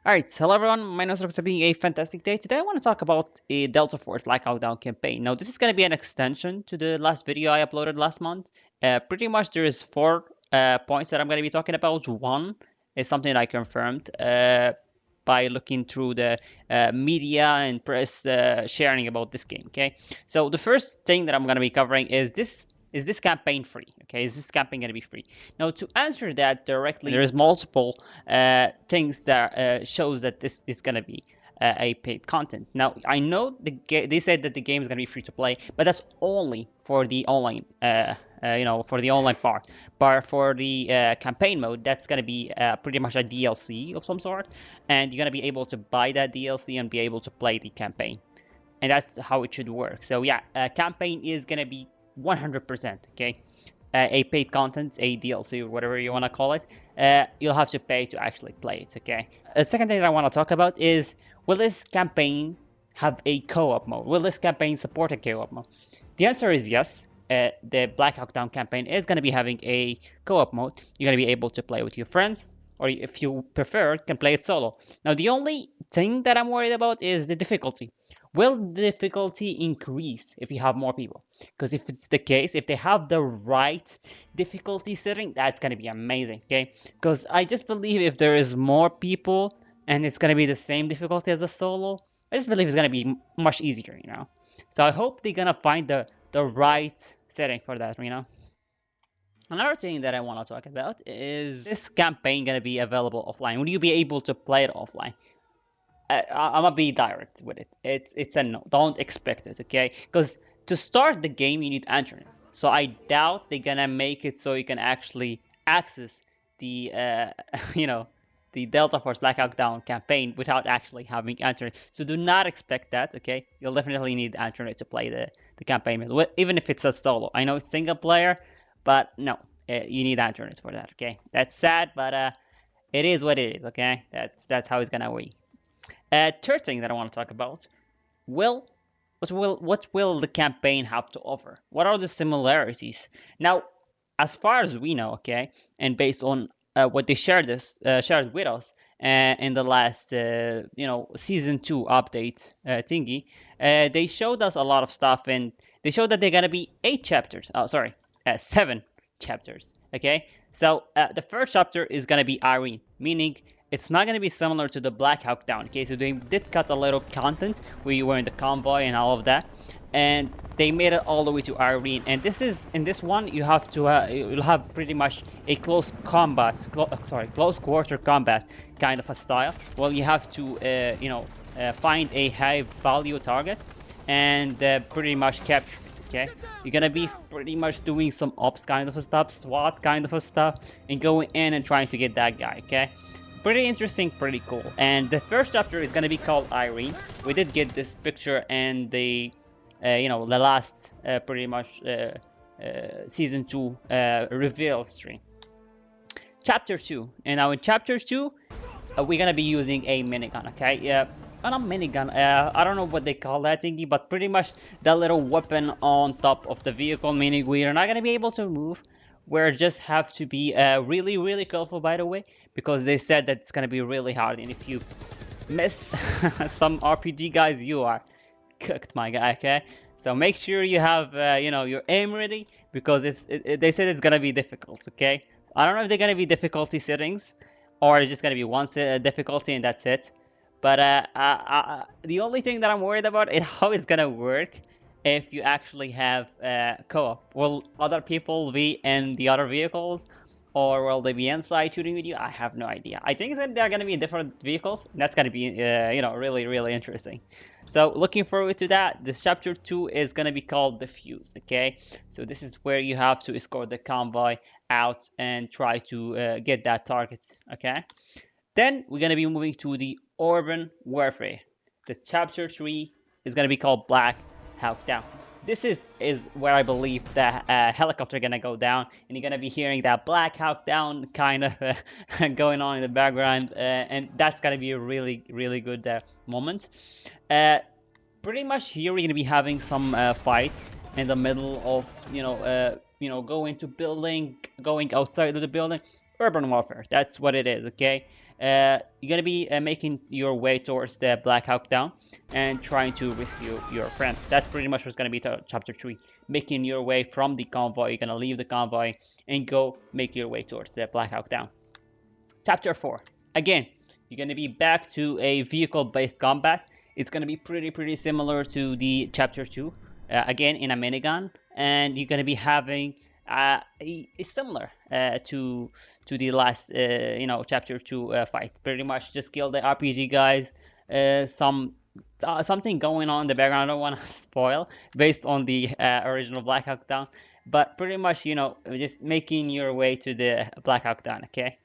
Alright, hello everyone, my name is Rox, being a fantastic day. Today I want to talk about a Delta Force Blackout Down campaign. Now this is going to be an extension to the last video I uploaded last month. Pretty much there is four points that I'm going to be talking about. One is something I confirmed by looking through the media and press sharing about this game, okay? So the first thing that I'm going to be covering is this campaign free? Okay, is this campaign going to be free? Now, to answer that directly, there is multiple things that shows that this is going to be a paid content. Now, I know they said that the game is going to be free to play, but that's only for the online. For the online part. But for the campaign mode, that's going to be pretty much a DLC of some sort, and you're going to be able to buy that DLC and be able to play the campaign, and that's how it should work. So yeah, campaign is going to be 100%, okay? A paid content, a DLC, or whatever you want to call it, you'll have to pay to actually play it, okay? The second thing that I want to talk about is, will this campaign have a co-op mode? Will this campaign support a co-op mode? The answer is yes. The Black Hawk Down campaign is going to be having a co-op mode. You're going to be able to play with your friends, or if you prefer, can play it solo. Now, the only thing that I'm worried about is the difficulty. Will the difficulty increase if you have more people? Because if it's the case, if they have the right difficulty setting, that's going to be amazing, okay? Because I just believe if there is more people and it's going to be the same difficulty as a solo, I just believe it's going to be much easier, you know? So I hope they're going to find the right setting for that, you know? Another thing that I want to talk about is this campaign going to be available offline? Will you be able to play it offline? I'm gonna be direct with it. It's a no. Don't expect it, okay? Because to start the game, you need internet. So I doubt they're gonna make it so you can actually access the the Delta Force Black Hawk Down campaign without actually having internet. So do not expect that, okay? You'll definitely need internet to play the campaign, even if it's a solo. I know it's single player, but no, you need internet for that, okay? That's sad, but it is what it is, okay? That's how it's gonna be. Third thing that I want to talk about, will what will the campaign have to offer? What are the similarities? Now, as far as we know, okay, and based on what they shared with us in the last season 2 update thingy, they showed us a lot of stuff, and they showed that they're gonna be 8 chapters. Oh, sorry, 7 chapters. Okay, so the first chapter is gonna be Irene, meaning it's not going to be similar to the Black Hawk Down. Okay, so they did cut a little content where you were in the convoy and all of that, and they made it all the way to Irene. And this is in this one you have to you'll have pretty much a close quarter combat kind of a style. Well, you have to find a high value target and pretty much capture it. Okay, you're gonna be pretty much doing some ops kind of a stuff, SWAT kind of a stuff, and going in and trying to get that guy. Okay, pretty interesting, pretty cool. And the first chapter is gonna be called Irene. We did get this picture and the the last pretty much season 2 reveal stream. Chapter 2, and now in chapter 2 we're gonna be using a minigun. Okay, yeah, not a minigun, I don't know what they call that thingy, but pretty much that little weapon on top of the vehicle, meaning we are not gonna be able to move. We just have to be really, really careful, by the way, because they said that it's gonna be really hard, and if you miss some RPG guys, you are cooked, my guy. Okay, so make sure you have your aim ready, because they said it's gonna be difficult. Okay, I don't know if they're gonna be difficulty settings or it's just gonna be one difficulty and that's it. But the only thing that I'm worried about is how it's gonna work if you actually have co-op. Will other people be in the other vehicles, or will they be inside shooting with you? I have no idea. I think that they're gonna be in different vehicles. And that's gonna be really, really interesting. So looking forward to that. This chapter 2 is gonna be called Defuse. Okay, so this is where you have to escort the convoy out and try to get that target. Okay, then we're gonna be moving to the urban warfare. The chapter 3 is gonna be called Black Hawk Down. This is where I believe the helicopter gonna go down, and you're gonna be hearing that Black Hawk Down kind of going on in the background, and that's gonna be a really, really good moment. Pretty much here we're gonna be having some fights in the middle of going to building, going outside of the building. Urban warfare, that's what it is. Okay, You're gonna be making your way towards the Black Hawk Down and trying to rescue your friends. That's pretty much what's gonna be chapter 3. Making your way from the convoy. You're gonna leave the convoy and go make your way towards the Black Hawk Down. Chapter 4. Again, you're gonna be back to a vehicle-based combat. It's gonna be pretty similar to the chapter 2. Again, in a minigun, and you're gonna be having it's similar to the last chapter 2 fight. Pretty much just kill the RPG guys. Something going on in the background. I don't want to spoil based on the original Black Hawk Down, but pretty much just making your way to the Black Hawk Down. Okay.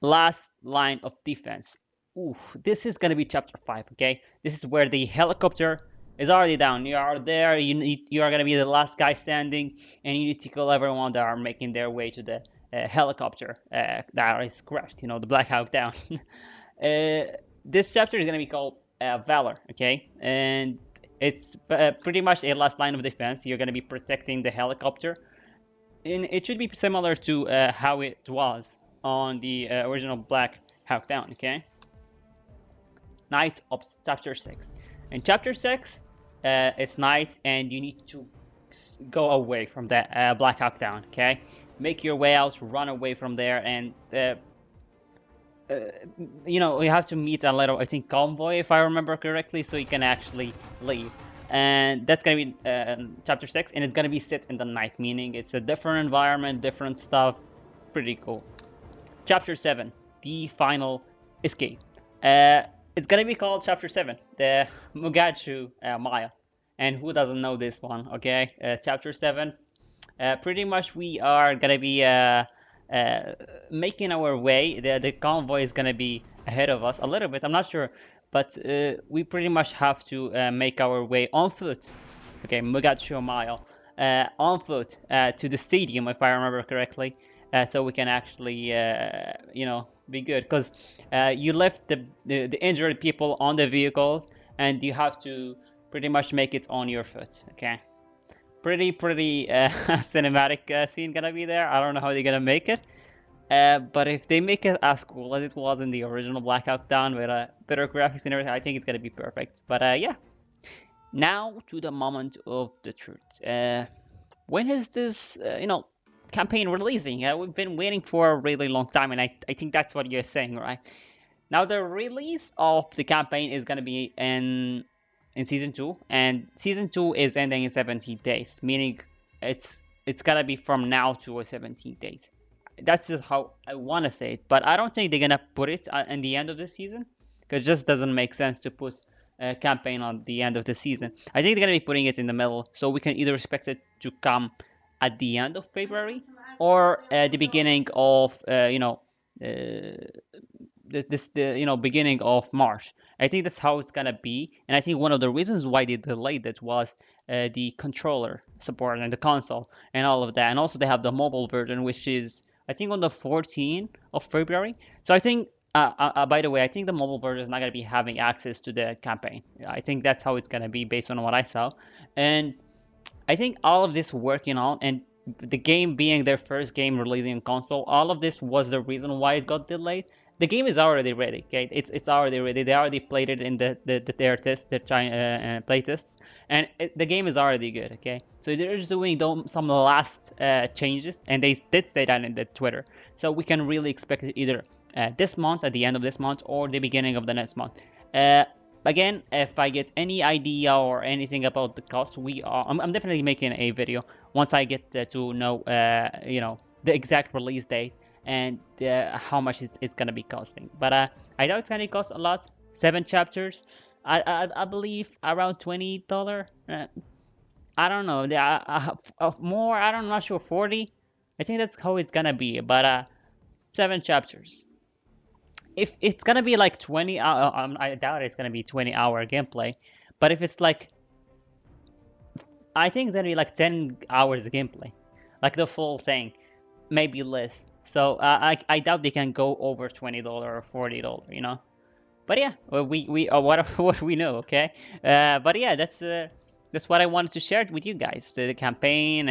Last line of defense. Ooh, this is gonna be chapter 5. Okay, this is where the helicopter is already down. You are there. You are gonna be the last guy standing, and you need to kill everyone that are making their way to the helicopter that is crashed. The Black Hawk Down. This chapter is gonna be called Valor. Okay, and it's pretty much a last line of defense. You're gonna be protecting the helicopter, and it should be similar to how it was on the original Black Hawk Down. Okay. Night of chapter 6. In chapter 6, it's night and you need to go away from that Black Hawk Down. Okay. Make your way out, run away from there, and you have to meet a little, I think, convoy, if I remember correctly, so you can actually leave. And that's gonna be chapter 6, and it's gonna be set in the night, meaning it's a different environment, different stuff. Pretty cool. Chapter 7, the final escape. It's gonna be called Chapter 7, the Mogadishu Mile. And who doesn't know this one, okay? Chapter 7, pretty much we are gonna be making our way. The convoy is gonna be ahead of us a little bit, I'm not sure, but we pretty much have to make our way on foot. Okay, Mogadishu Mile, on foot to the stadium, if I remember correctly. So we can actually, be good, because you left the injured people on the vehicles, and you have to pretty much make it on your foot. Okay, pretty cinematic scene gonna be there. I don't know how they're gonna make it, but if they make it as cool as it was in the original Black Hawk Down with better graphics and everything, I think it's gonna be perfect. But yeah, now to the moment of the truth. When is this, campaign releasing? We've been waiting for a really long time, and I think that's what you're saying, right? Now the release of the campaign is gonna be in season 2, and season 2 is ending in 17 days, meaning it's gonna be from now to 17 days. That's just how I want to say it, but I don't think they're gonna put it in the end of the season, because it just doesn't make sense to put a campaign on the end of the season. I think they're gonna be putting it in the middle, so we can either expect it to come at the end of February or at the beginning of beginning of March. I think that's how it's gonna be, and I think one of the reasons why they delayed it was the controller support and the console and all of that, and also they have the mobile version, which is I think on the 14th of February. So I think. By the way, I think the mobile version is not going to be having access to the campaign. I think that's how it's going to be based on what I saw. And I think all of this working on, and the game being their first game releasing on console, all of this was the reason why it got delayed. The game is already ready. Okay, it's already ready. They already played it in their test, their play tests, and the game is already good. Okay, so they're just doing some last changes, and they did say that in the Twitter. So we can really expect it either this month, at the end of this month, or the beginning of the next month. Again, if I get any idea or anything about the cost, I'm definitely making a video once I get to know the exact release date and how much it's gonna be costing. But I doubt it's gonna cost a lot. 7 chapters, I believe around $20. I don't know. More. I'm not sure. 40. I think that's how it's gonna be. But 7 chapters. If it's gonna be like 20, I doubt it's gonna be 20-hour gameplay. But if it's like, I think it's gonna be like 10 hours of gameplay, like the full thing, maybe less. So I doubt they can go over $20 or $40, you know. But yeah, we what we know, okay. But yeah, that's that's what I wanted to share with you guys. The campaign,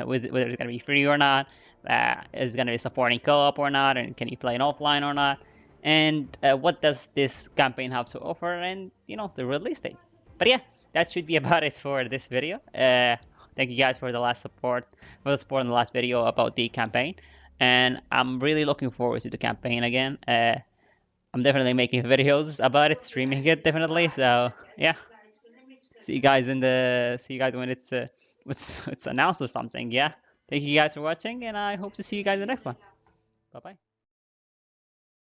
whether it's gonna be free or not, is it gonna be supporting co-op or not, and can you play it offline or not, and what does this campaign have to offer, and the release date. But yeah, that should be about it for this video. Thank you guys for the support in the last video about the campaign, and I'm really looking forward to the campaign again. I'm definitely making videos about it, streaming it definitely. So yeah, see you guys when it's announced or something. Yeah, thank you guys for watching, and I hope to see you guys in the next one. Bye bye.